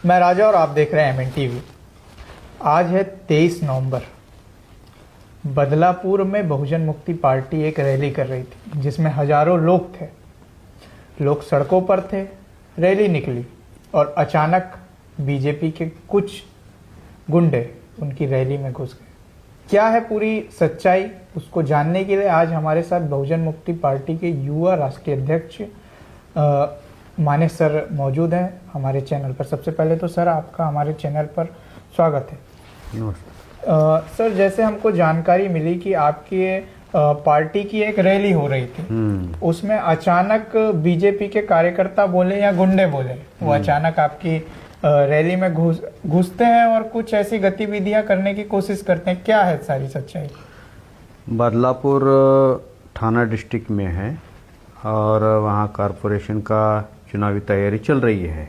मैं राजा और आप देख रहे हैं एमएन टीवी। आज है 23 नवंबर। बदलापुर में बहुजन मुक्ति पार्टी एक रैली कर रही थी जिसमें हजारों लोग थे। लोग सड़कों पर थे, रैली निकली और अचानक बीजेपी के कुछ गुंडे उनकी रैली में घुस गए। क्या है पूरी सच्चाई, उसको जानने के लिए आज हमारे साथ बहुजन मुक्ति पार्टी के युवा राष्ट्रीय अध्यक्ष माने सर मौजूद हैं हमारे चैनल पर। सबसे पहले तो सर आपका हमारे चैनल पर स्वागत है। सर, जैसे हमको जानकारी मिली कि आपकी पार्टी की एक रैली हो रही थी, उसमें अचानक बीजेपी के कार्यकर्ता बोले या गुंडे बोले, वो अचानक आपकी रैली में घुसते हैं और कुछ ऐसी गतिविधियां करने की कोशिश करते हैं। क्या है सारी सच्चाई? बदलापुर थाना डिस्ट्रिक्ट में है और वहाँ कॉरपोरेशन का चुनावी तैयारी चल रही है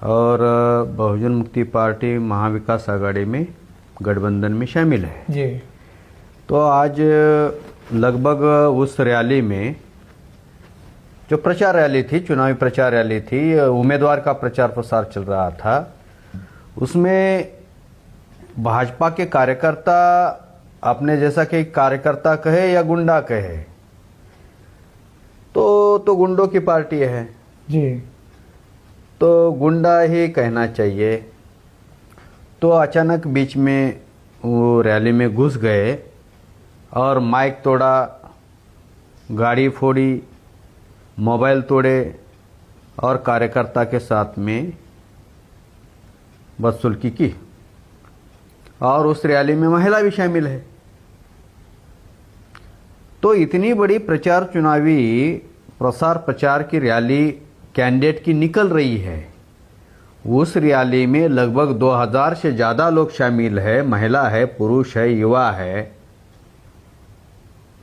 और बहुजन मुक्ति पार्टी महाविकास आघाड़ी में गठबंधन में शामिल है जी। तो आज लगभग उस रैली में जो प्रचार रैली थी, चुनावी प्रचार रैली थी, उम्मीदवार का प्रचार प्रसार चल रहा था, उसमें भाजपा के कार्यकर्ता अपने जैसा कि कार्यकर्ता कहे या गुंडा कहे तो गुंडों की पार्टी है जी, तो गुंडा ही कहना चाहिए। तो अचानक बीच में वो रैली में घुस गए और माइक तोड़ा, गाड़ी फोड़ी, मोबाइल तोड़े और कार्यकर्ता के साथ में बदसलूकी की। और उस रैली में महिला भी शामिल है। तो इतनी बड़ी चुनावी प्रसार प्रचार की रैली कैंडिडेट की निकल रही है, उस रैली में लगभग 2000 से ज़्यादा लोग शामिल है, महिला है, पुरुष है, युवा है।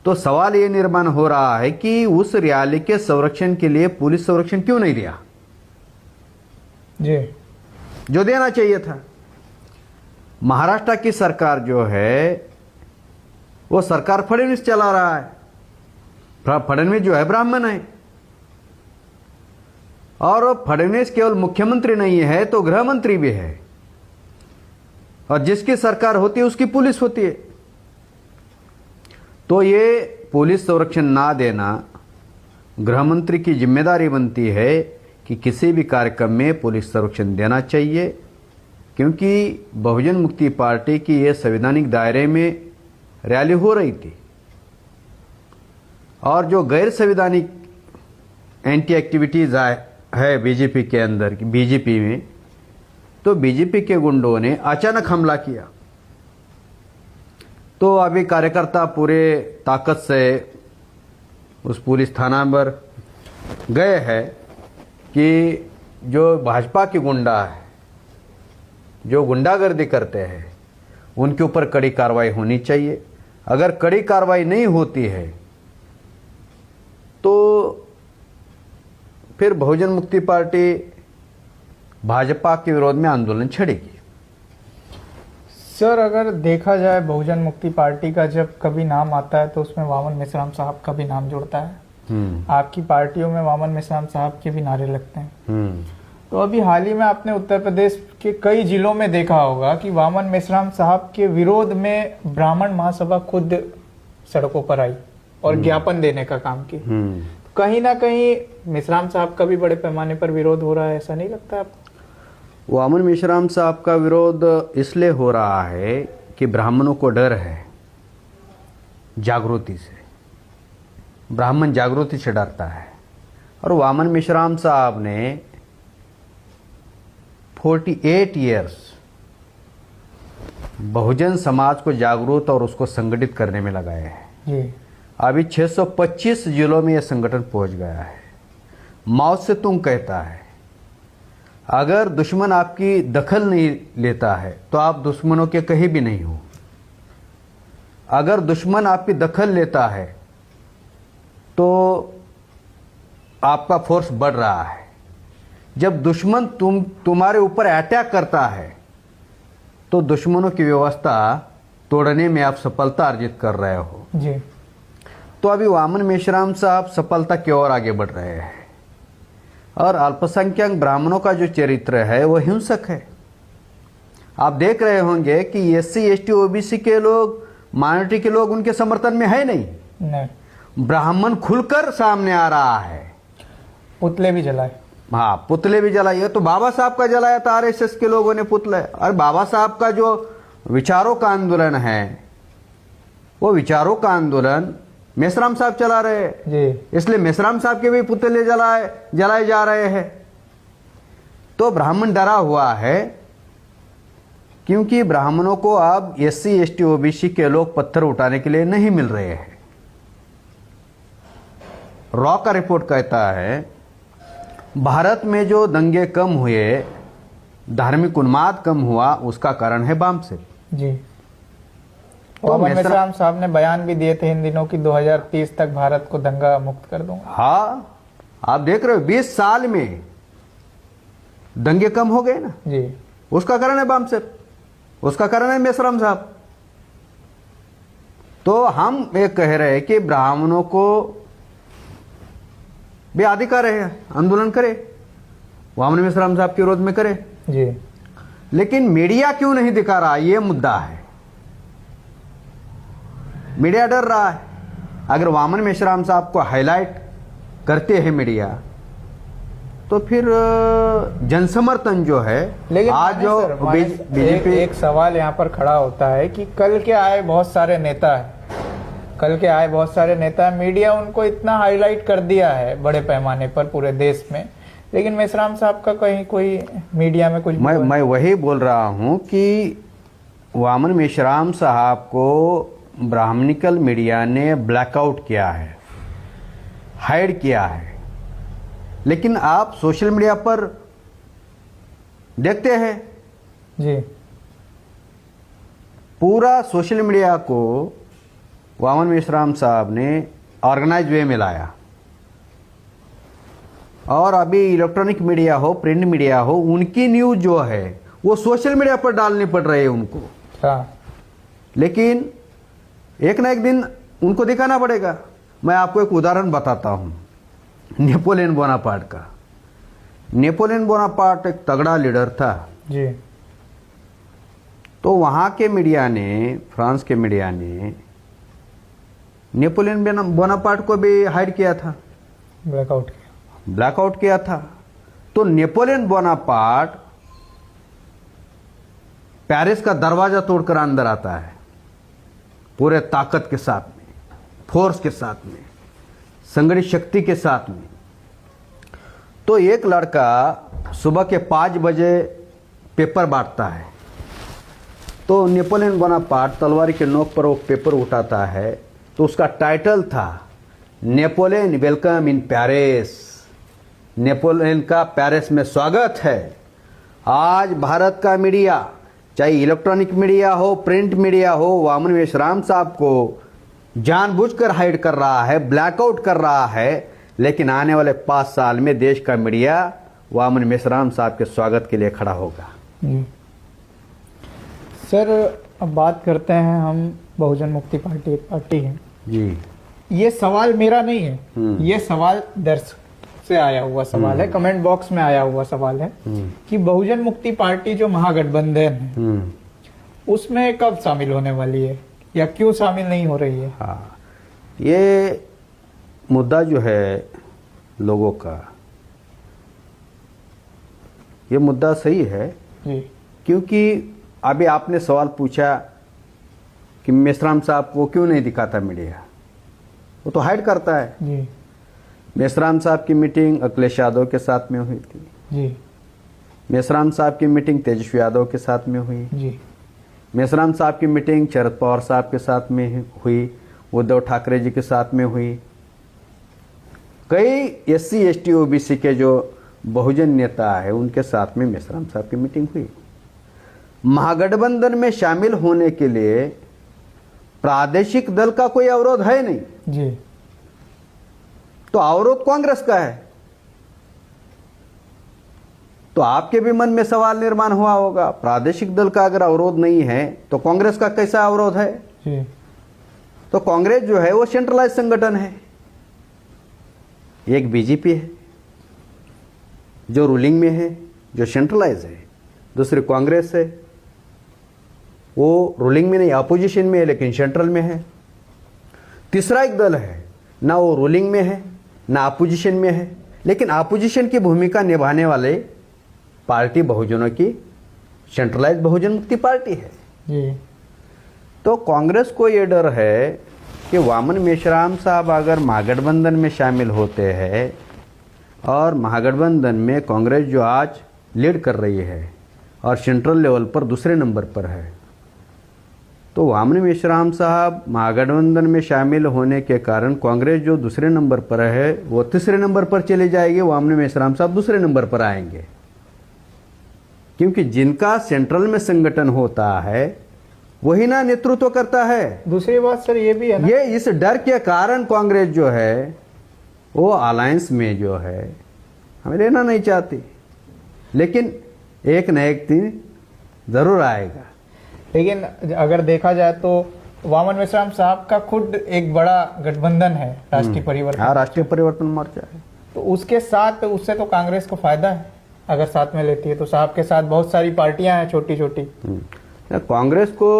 तो सवाल ये निर्माण हो रहा है कि उस रैली के संरक्षण के लिए पुलिस संरक्षण क्यों नहीं दिया जी, जो देना चाहिए था। महाराष्ट्र की सरकार जो है वो सरकार फडणवीस चला रहा है। फडणवीस जो है ब्राह्मण है और फडणवीस केवल मुख्यमंत्री नहीं है तो गृह मंत्री भी है और जिसकी सरकार होती है उसकी पुलिस होती है। तो ये पुलिस संरक्षण ना देना गृह मंत्री की जिम्मेदारी बनती है कि किसी भी कार्यक्रम में पुलिस संरक्षण देना चाहिए, क्योंकि बहुजन मुक्ति पार्टी की ये संवैधानिक दायरे में रैली हो रही थी और जो गैर संवैधानिक एंटी एक्टिविटीज है बीजेपी के अंदर, बीजेपी में, तो बीजेपी के गुंडों ने अचानक हमला किया। तो अभी कार्यकर्ता पूरे ताकत से उस पुलिस थाना पर गए हैं कि जो भाजपा के गुंडा है, जो गुंडागर्दी करते हैं, उनके ऊपर कड़ी कार्रवाई होनी चाहिए। अगर कड़ी कार्रवाई नहीं होती है तो फिर बहुजन मुक्ति पार्टी भाजपा के विरोध में आंदोलन छेड़ेगी। सर, अगर देखा जाए बहुजन मुक्ति पार्टी का जब कभी नाम आता है तो उसमें वामन मेश्राम साहब का भी नाम जुड़ता है। आपकी पार्टियों में वामन मेश्राम साहब के भी नारे लगते हैं। तो अभी हाल ही में आपने उत्तर प्रदेश के कई जिलों में देखा होगा कि वामन मेश्राम साहब के विरोध में ब्राह्मण महासभा खुद सड़कों पर आई और ज्ञापन देने का काम की। कहीं ना कहीं मेश्राम साहब का भी बड़े पैमाने पर विरोध हो रहा है, ऐसा नहीं लगता आपको? वामन मेश्राम साहब का विरोध इसलिए हो रहा है कि ब्राह्मणों को डर है जागृति से, ब्राह्मण जागृति से डरता है। और वामन मेश्राम साहब ने 48 इयर्स बहुजन समाज को जागरूक और उसको संगठित करने में लगाए हैं। अभी 625 जिलों में यह संगठन पहुंच गया है। मौत से तुम कहता है, अगर दुश्मन आपकी दखल नहीं लेता है तो आप दुश्मनों के कहीं भी नहीं हो। अगर दुश्मन आपकी दखल लेता है तो आपका फोर्स बढ़ रहा है। जब दुश्मन तुम्हारे ऊपर अटैक करता है तो दुश्मनों की व्यवस्था तोड़ने में आप सफलता अर्जित कर रहे हो जी। तो अभी वामन मेश्राम साहब सफलता की ओर आगे बढ़ रहे हैं और अल्पसंख्यक ब्राह्मणों का जो चरित्र है वो हिंसक है। आप देख रहे होंगे कि एससी एसटी ओबीसी के लोग, माइनॉरिटी के लोग उनके समर्थन में है नहीं। ब्राह्मण खुलकर सामने आ रहा है। पुतले भी जलाए। हाँ, पुतले भी जलाए। तो बाबा साहब का जलाया था आरएसएस के लोगों ने पुतले। और बाबा साहब का जो विचारों का आंदोलन है, वो विचारों का आंदोलन मेश्राम साहब चला रहे हैं जी। इसलिए मेश्राम साहब के भी पुतले जलाए जा रहे हैं। तो ब्राह्मण डरा हुआ है, क्योंकि ब्राह्मणों को अब एससी एसटी ओबीसी के लोग पत्थर उठाने के लिए नहीं मिल रहे हैं। रॉ का रिपोर्ट कहता है भारत में जो दंगे कम हुए, धार्मिक उन्माद कम हुआ, उसका कारण है वामसिक जी। तो मेश्राम साहब ने बयान भी दिए थे इन दिनों की 2030 तक भारत को दंगा मुक्त कर दूंगा। हाँ, आप देख रहे हो 20 साल में दंगे कम हो गए ना जी। उसका कारण है वामसिक, उसका कारण है मेश्राम साहब। तो हम ये कह रहे हैं कि ब्राह्मणों को भी अधिकार है, आंदोलन करे, वामन मेश्राम साहब के विरोध में करे जी। लेकिन मीडिया क्यों नहीं दिखा रहा, ये मुद्दा है। मीडिया डर रहा है। अगर वामन मेश्राम साहब को हाईलाइट करते हैं मीडिया, तो फिर जनसमर्थन जो है, लेकिन आज जो बीजेपी एक सवाल यहाँ पर खड़ा होता है कि कल के आए बहुत सारे नेता है, मीडिया उनको इतना हाईलाइट कर दिया है बड़े पैमाने पर पूरे देश में, लेकिन मेश्राम साहब का कहीं कोई मीडिया में कुछ मैं वही बोल रहा हूं कि वामन मेश्राम साहब को ब्राह्मणिकल मीडिया ने ब्लैकआउट किया है, हाइड किया है। लेकिन आप सोशल मीडिया पर देखते हैं जी, पूरा सोशल मीडिया को वामन मेश्राम साहब ने ऑर्गेनाइज वे में लाया। और अभी इलेक्ट्रॉनिक मीडिया हो, प्रिंट मीडिया हो, उनकी न्यूज जो है वो सोशल मीडिया पर डालनी पड़ रही है उनको। लेकिन एक ना एक दिन उनको दिखाना पड़ेगा। मैं आपको एक उदाहरण बताता हूं, नेपोलियन बोनापार्ट का। नेपोलियन बोनापार्ट एक तगड़ा लीडर था जी। तो वहां के मीडिया ने, फ्रांस के मीडिया ने नेपोलियन बोनापार्ट को भी हाइड किया था, ब्लैकआउट किया था। तो नेपोलियन बोनापार्ट पेरिस का दरवाजा तोड़कर अंदर आता है, पूरे ताकत के साथ में, फोर्स के साथ में, संगठित शक्ति के साथ में। तो एक लड़का सुबह के 5 बजे पेपर बांटता है। तो नेपोलियन बोनापार्ट तलवार के नोक पर वो पेपर उठाता है, तो उसका टाइटल था Napoleon welcome in Paris. Napoleon का पेरिस में स्वागत है। आज भारत का मीडिया, चाहे इलेक्ट्रॉनिक मीडिया हो, प्रिंट मीडिया हो, वामन मेश्राम साहब को जानबूझकर हाइड कर रहा है, ब्लैकआउट कर रहा है। लेकिन आने वाले 5 साल में देश का मीडिया वामन मेश्राम साहब के स्वागत के लिए खड़ा होगा। सर, अब बात करते हैं हम, बहुजन मुक्ति पार्टी एक पार्टी है जी। ये सवाल मेरा नहीं है, ये सवाल दर्शक से आया हुआ सवाल है, कमेंट बॉक्स में आया हुआ सवाल है कि बहुजन मुक्ति पार्टी जो महागठबंधन है उसमें कब शामिल होने वाली है या क्यों शामिल नहीं हो रही है? हाँ, ये मुद्दा जो है लोगों का, ये मुद्दा सही है जी। क्योंकि अभी आपने सवाल पूछा कि मेश्राम साहब को क्यों नहीं दिखाता मीडिया, वो तो हाइड करता है जी। मेश्राम साहब की मीटिंग अखिलेश यादव के साथ में हुई थी जी। मेश्राम साहब की मीटिंग तेजस्वी यादव के साथ में हुई जी। मेश्राम साहब की मीटिंग शरद पवार साहब के साथ में हुई, उद्धव ठाकरे जी के साथ में हुई। कई एससी एसटी ओबीसी के जो बहुजन नेता है उनके साथ में मेश्राम साहब की मीटिंग हुई। महागठबंधन में शामिल होने के लिए प्रादेशिक दल का कोई अवरोध है नहीं जी। तो अवरोध कांग्रेस का है। तो आपके भी मन में सवाल निर्माण हुआ होगा, प्रादेशिक दल का अगर अवरोध नहीं है तो कांग्रेस का कैसा अवरोध है जी। तो कांग्रेस जो है वो सेंट्रलाइज संगठन है, एक बीजेपी है, जो रूलिंग में है, जो सेंट्रलाइज है। दूसरी कांग्रेस है, वो रूलिंग में नहीं, अपोजिशन में है लेकिन सेंट्रल में है। तीसरा एक दल है, ना वो रूलिंग में है ना अपोजिशन में है, लेकिन अपोजिशन की भूमिका निभाने वाले पार्टी बहुजनों की सेंट्रलाइज बहुजन मुक्ति पार्टी है जी। तो कांग्रेस को ये डर है कि वामन मेश्राम साहब अगर महागठबंधन में शामिल होते हैं और महागठबंधन में कांग्रेस जो आज लीड कर रही है और सेंट्रल लेवल पर दूसरे नंबर पर है, तो वामन मेश्राम साहब महागठबंधन में शामिल होने के कारण कांग्रेस जो दूसरे नंबर पर है वो तीसरे नंबर पर चले जाएगी, वामन मेश्राम साहब दूसरे नंबर पर आएंगे। क्योंकि जिनका सेंट्रल में संगठन होता है वही ना नेतृत्व करता है। दूसरी बात सर ये भी है ना, ये इस डर के कारण कांग्रेस जो है वो अलायंस में जो है हमें लेना नहीं चाहती, लेकिन एक न एक दिन जरूर आएगा। लेकिन अगर देखा जाए तो वामन मेश्राम साहब का खुद एक बड़ा गठबंधन है राष्ट्रीय परिवर्तन। हाँ, राष्ट्रीय परिवर्तन मोर्चा है। तो उसके साथ उससे तो कांग्रेस को फायदा है अगर साथ में लेती है, तो साहब के साथ बहुत सारी पार्टियां हैं छोटी छोटी। कांग्रेस को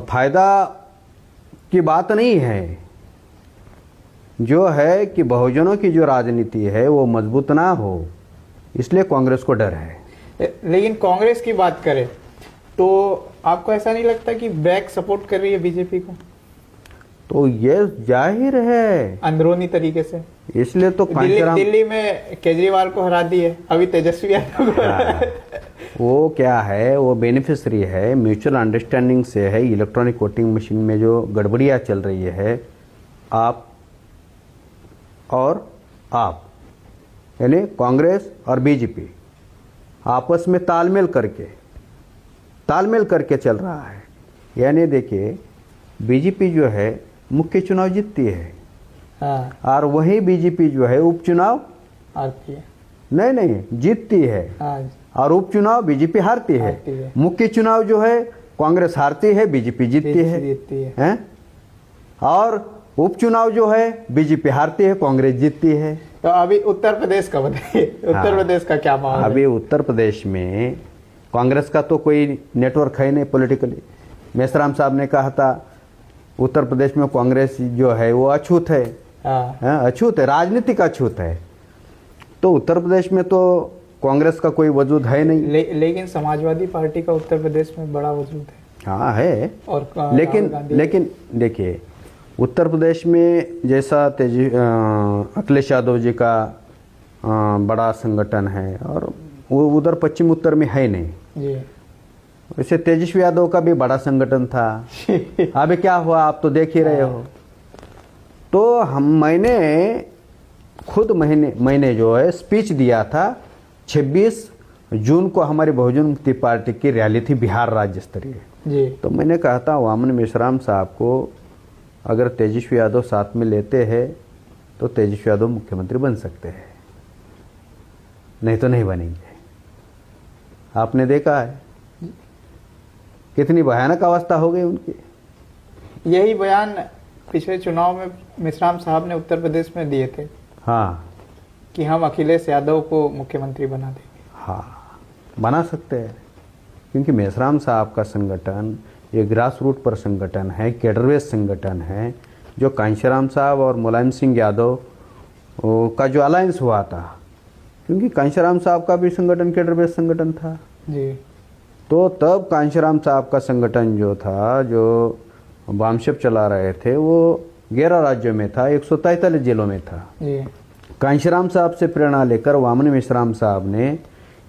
फायदा की बात नहीं है, जो है कि बहुजनों की जो राजनीति है वो मजबूत ना हो, इसलिए कांग्रेस को डर है। लेकिन कांग्रेस की बात करें तो आपको ऐसा नहीं लगता कि बैक सपोर्ट कर रही है बीजेपी को? तो ये जाहिर है अंदरूनी तरीके से, इसलिए तो दिल्ली में केजरीवाल को हरा दी है, अभी तेजस्वी यादव को हरा है। वो क्या है, वो बेनिफिशरी है, म्यूचुअल अंडरस्टैंडिंग से है। इलेक्ट्रॉनिक वोटिंग मशीन में जो गड़बड़ियाँ चल रही है, आप और आप यानी कांग्रेस और बीजेपी आपस में तालमेल करके चल रहा है। यानी देखिए, बीजेपी जो है मुख्य चुनाव जीतती है, हाँ। और वही बीजेपी जो है उपचुनाव हारती है। नहीं जीतती है, हाँ। और उपचुनाव बीजेपी हारती है। मुख्य चुनाव जो है कांग्रेस हारती है, बीजेपी जीतती है। और उपचुनाव जो है बीजेपी हारती है, कांग्रेस जीतती है। तो अभी उत्तर प्रदेश का बताइए, उत्तर प्रदेश का क्या माहौल है? अभी उत्तर प्रदेश में कांग्रेस का तो कोई नेटवर्क है नहीं पॉलिटिकली। मेश्राम साहब ने कहा था उत्तर प्रदेश में कांग्रेस जो है वो अछूत है। अछूत है, राजनीतिक अछूत है। तो उत्तर प्रदेश में तो कांग्रेस का कोई वजूद है नहीं। लेकिन समाजवादी पार्टी का उत्तर प्रदेश में बड़ा वजूद है। हाँ है, और लेकिन देखिए, उत्तर प्रदेश में जैसा अखिलेश यादव जी का बड़ा संगठन है, और वो उधर पश्चिम उत्तर में है नहीं जी। वैसे तेजस्वी यादव का भी बड़ा संगठन था। अभी क्या हुआ आप तो देख ही रहे हो। तो मैंने खुद मैंने जो है स्पीच दिया था 26 जून को, हमारी बहुजन मुक्ति पार्टी की रैली थी बिहार राज्य स्तरीय जी। तो मैंने कहा था वामन मेश्राम साहब को अगर तेजस्वी यादव साथ में लेते हैं तो तेजस्वी यादव मुख्यमंत्री बन सकते हैं, नहीं तो नहीं बनेंगे। आपने देखा है कितनी भयानक अवस्था हो गई उनकी। यही बयान पिछले चुनाव में मेश्राम साहब ने उत्तर प्रदेश में दिए थे। हाँ, कि हम अखिलेश यादव को मुख्यमंत्री बना देंगे। हाँ, बना सकते हैं, क्योंकि मेश्राम साहब का संगठन ये ग्रास रूट पर संगठन है, कैडर बेस संगठन है, जो कांशीराम साहब और मुलायम सिंह यादव का जो अलायंस हुआ था, क्योंकि कांशीराम साहब का भी संगठन कैडर बेस संगठन था जी। तो तब कांशीराम साहब का संगठन जो था, जो वामशप चला रहे थे, वो 11 राज्यों में था, 143 जिलों में था जी। कांशीराम साहब से प्रेरणा लेकर वामन मेश्राम साहब ने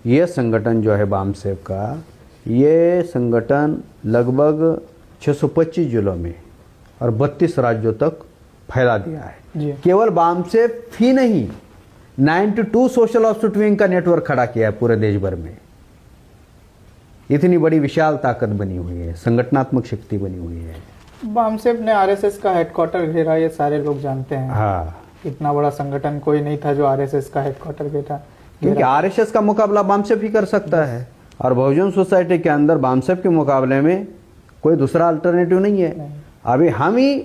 ये संगठन जो है वामसेप का, ये संगठन लगभग 625 जिलों में और 32 राज्यों तक फैला दिया है जी। केवल वामसेप ही नहीं, 92 सोशल ऑफसेट विंग का नेटवर्क खड़ा किया है पूरे देश भर में। इतनी बड़ी विशाल ताकत बनी हुई है, संगठनात्मक शक्ति बनी हुई है। वामसेप ने आरएसएस का हेडक्वार्टर घेरा, ये सारे लोग जानते हैं। हाँ, इतना बड़ा संगठन कोई नहीं था जो आरएसएस का हेडक्वार्टर घेरा। क्योंकि आरएसएस का मुकाबला वामसेप ही कर सकता है, और बहुजन सोसाइटी के अंदर वामसेप के मुकाबले में कोई दूसरा अल्टरनेटिव नहीं है। अभी हम ही,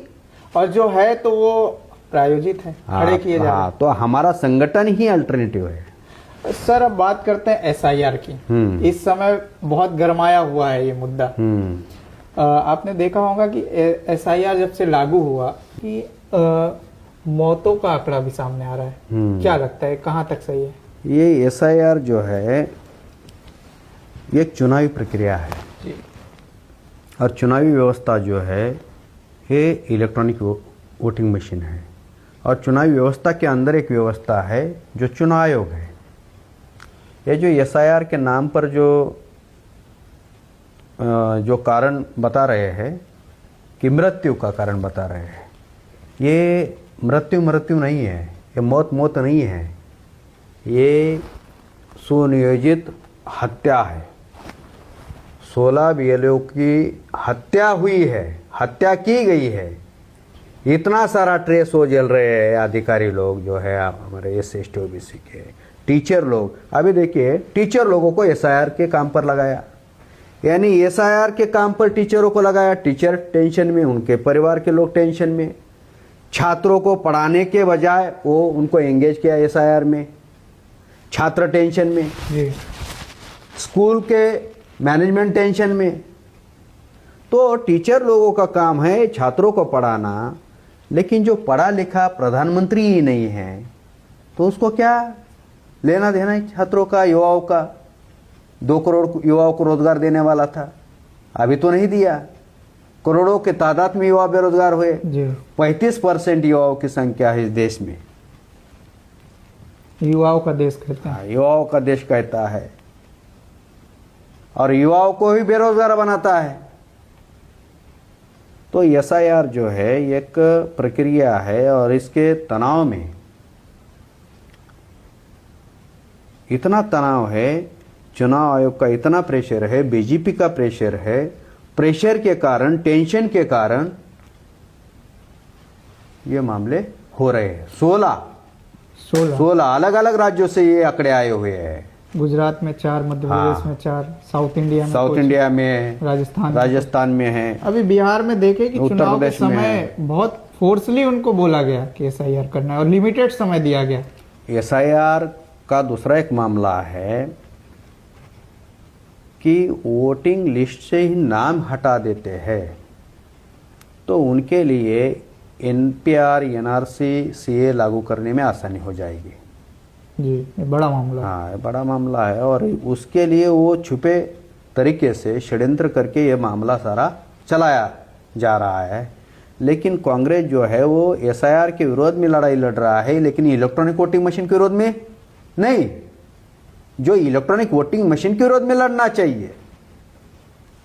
और जो है तो वो प्रायोजित है, खड़े किए जा रहे हाँ, तो हमारा संगठन ही अल्टरनेटिव है। हैं। सर अब बात करते हैं SIR की। इस समय बहुत गरमाया हुआ है ये मुद्दा। आपने देखा होगा कि SIR जब से लागू हुआ कि मौतों का आंकड़ा भी सामने आ रहा है। क्या लगता है कहाँ तक सही है? ये SIR जो है ये एक चुनावी प्रक्रिया है जी। और चुनावी व्यवस्था जो है ये इलेक्ट्रॉनिक वोटिंग मशीन है और चुनावी व्यवस्था के अंदर एक व्यवस्था है जो चुनाव आयोग है। ये जो SIR के नाम पर जो कारण बता रहे हैं कि मृत्यु का कारण बता रहे हैं, ये मृत्यु नहीं है, ये मौत नहीं है, ये सुनियोजित हत्या है। 16 BLO की हत्या हुई है, हत्या की गई है। इतना सारा ट्रेस हो जल रहे हैं अधिकारी लोग जो है हमारे SC OBC के, टीचर लोग। अभी देखिए टीचर लोगों को SIR के काम पर लगाया, यानी SIR के काम पर टीचरों को लगाया। टीचर टेंशन में, उनके परिवार के लोग टेंशन में। छात्रों को पढ़ाने के बजाय वो उनको एंगेज किया SIR में, छात्र टेंशन में जी। स्कूल के मैनेजमेंट टेंशन में। तो टीचर लोगों का काम है छात्रों को पढ़ाना, लेकिन जो पढ़ा लिखा प्रधानमंत्री ही नहीं है तो उसको क्या लेना देना है छात्रों का, युवाओं का? 2 करोड़ युवाओं को रोजगार देने वाला था, अभी तो नहीं दिया। करोड़ों के तादाद में युवा बेरोजगार हुए। 35% युवाओं की संख्या है इस देश में। युवाओं का देश कहते हैं। युवाओं का देश कहता है और युवाओं को ही बेरोजगार बनाता है। तो SIR जो है एक प्रक्रिया है और इसके तनाव में इतना तनाव है, चुनाव आयोग का इतना प्रेशर है, BJP का प्रेशर है। प्रेशर के कारण, टेंशन के कारण ये मामले हो रहे हैं। 16 अलग अलग राज्यों से ये आंकड़े आए हुए हैं। गुजरात में 4, मध्य प्रदेश में 4, साउथ इंडिया में है, राजस्थान में है। अभी बिहार में देखे कि चुनाव के समय बहुत फोर्सली उनको बोला गया कि SIR करना है और लिमिटेड समय दिया गया। SIR का दूसरा एक मामला है कि वोटिंग लिस्ट से ही नाम हटा देते हैं तो उनके लिए NPR, NRC, CA लागू करने में आसानी हो जाएगी। जी, ये बड़ा मामला। हाँ, ये बड़ा मामला है और उसके लिए वो छुपे तरीके से षड्यंत्र करके ये मामला सारा चलाया जा रहा है। लेकिन कांग्रेस जो है वो SIR के विरोध में लड़ाई लड़ रहा है, लेकिन इलेक्ट्रॉनिक वोटिंग मशीन के विरोध में नहीं। जो इलेक्ट्रॉनिक वोटिंग मशीन के विरोध में लड़ना चाहिए,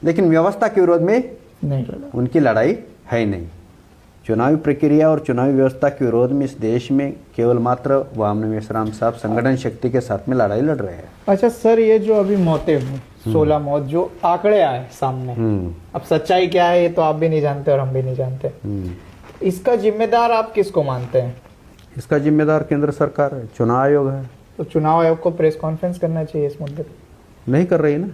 लेकिन व्यवस्था के विरोध में नहीं लड़ा। उनकी लड़ाई है नहीं। चुनावी प्रक्रिया और चुनावी व्यवस्था के विरोध में इस देश में केवल मात्र वामन मेश्राम साहब संगठन शक्ति के साथ में लड़ाई लड़ रहे हैं। अच्छा सर, ये जो अभी मौतें हुई, 16 मौत जो आंकड़े आए सामने, अब सच्चाई क्या है ये तो आप भी नहीं जानते और हम भी नहीं जानते। इसका जिम्मेदार आप किसको मानते हैं? इसका जिम्मेदार केंद्र सरकार है, चुनाव आयोग है। तो चुनाव आयोग को प्रेस कॉन्फ्रेंस करना चाहिए इस मुद्दे पर। नहीं कर रही ना,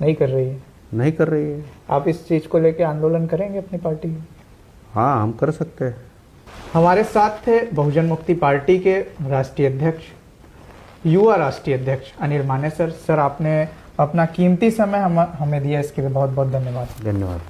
नहीं कर रही है। आप इस चीज को लेकर आंदोलन करेंगे अपनी पार्टी? हाँ, हम कर सकते हैं। हमारे साथ थे बहुजन मुक्ति पार्टी के राष्ट्रीय अध्यक्ष, युवा राष्ट्रीय अध्यक्ष अनिल मानेसर। सर, आपने अपना कीमती समय हमें दिया, इसके लिए बहुत बहुत धन्यवाद।